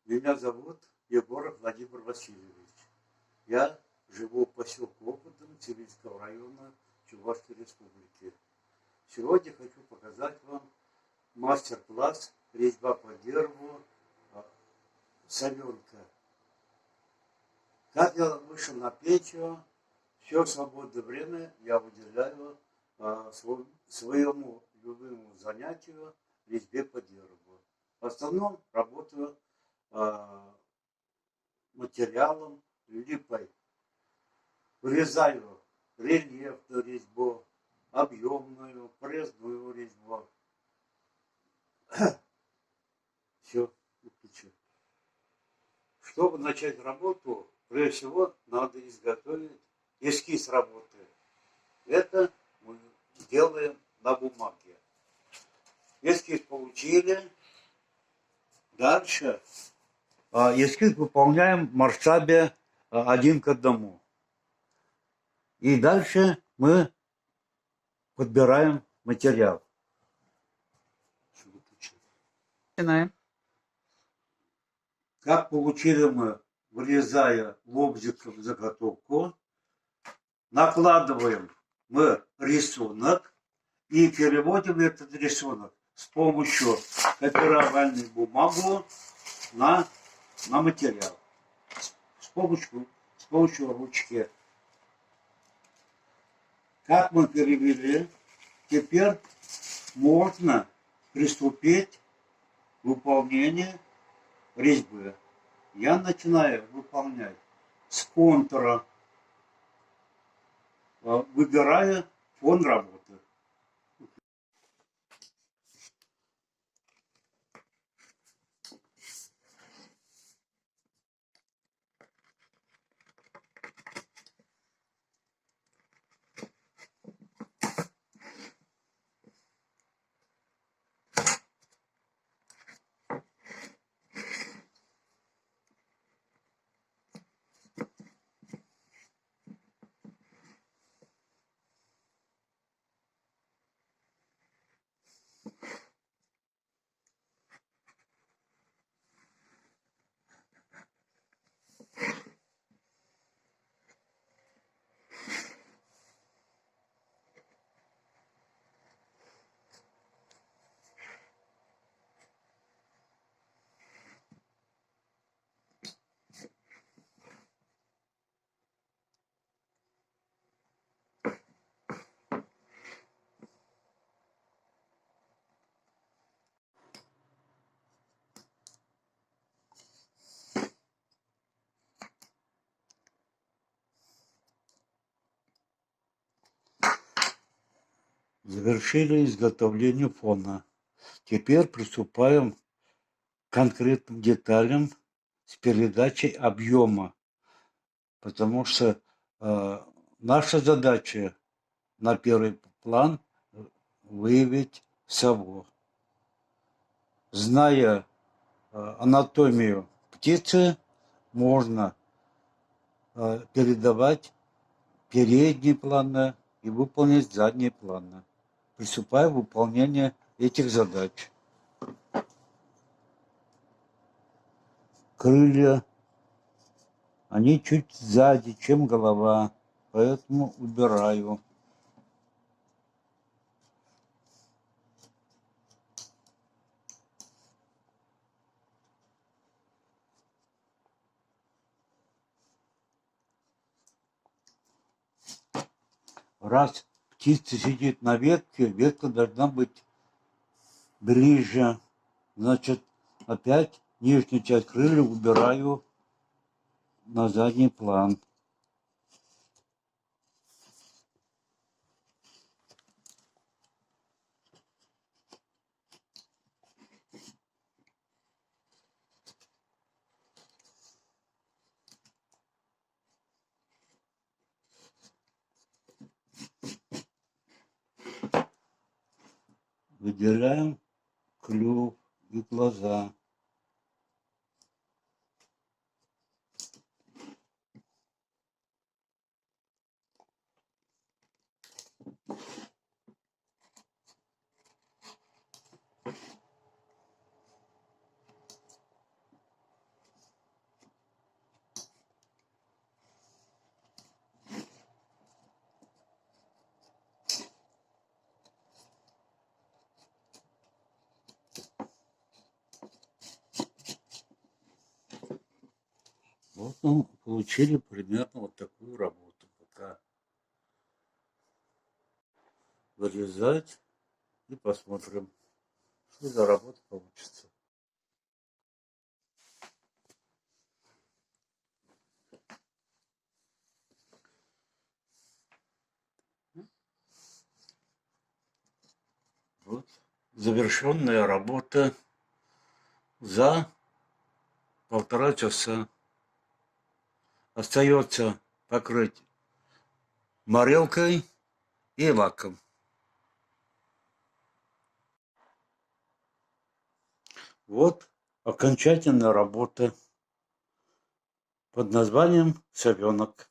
Меня зовут Егоров Владимир Васильевич. Я живу в поселке Опытном Цивильского района Чувашской Республики. Сегодня хочу показать вам мастер-класс резьба по дереву соленка. Как я вышел на пенсию, все свободное время я уделяю своему любимому занятию резьбе по дереву. В основном работаю материалом, липой. Вырезаю рельефную резьбу, объемную, пресную резьбу. Все, выключу. Чтобы начать работу, прежде всего надо изготовить эскиз работы. Это мы делаем на бумаге. Эскиз получили. Дальше эскиз выполняем в масштабе 1 к 1. И дальше мы подбираем материал. Начинаем. Как получили мы, вырезая лобзиком заготовку, накладываем мы рисунок и переводим этот рисунок с помощью копировальной бумаги на материал. С помощью ручки. Как мы перевели, теперь можно приступить к выполнению резьбы. Я начинаю выполнять с контура, выбирая фон работы. Завершили изготовление фона. Теперь приступаем к конкретным деталям с передачей объема. Потому что наша задача на первый план выявить сову. Зная анатомию птицы, можно передавать передние планы и выполнить задние планы. Приступая к выполнению этих задач. Крылья, они чуть сзади, чем голова, поэтому убираю. Раз птица сидит на ветке, ветка должна быть ближе. Значит, опять нижнюю часть крылья убираю на задний план. Выделяем клюв и глаза. Вот мы получили примерно вот такую работу. Пока вырезать и посмотрим, что за работа получится. Вот завершенная работа за 1,5 часа. Остается покрыть морилкой и лаком. Вот окончательная работа под названием «Совенок».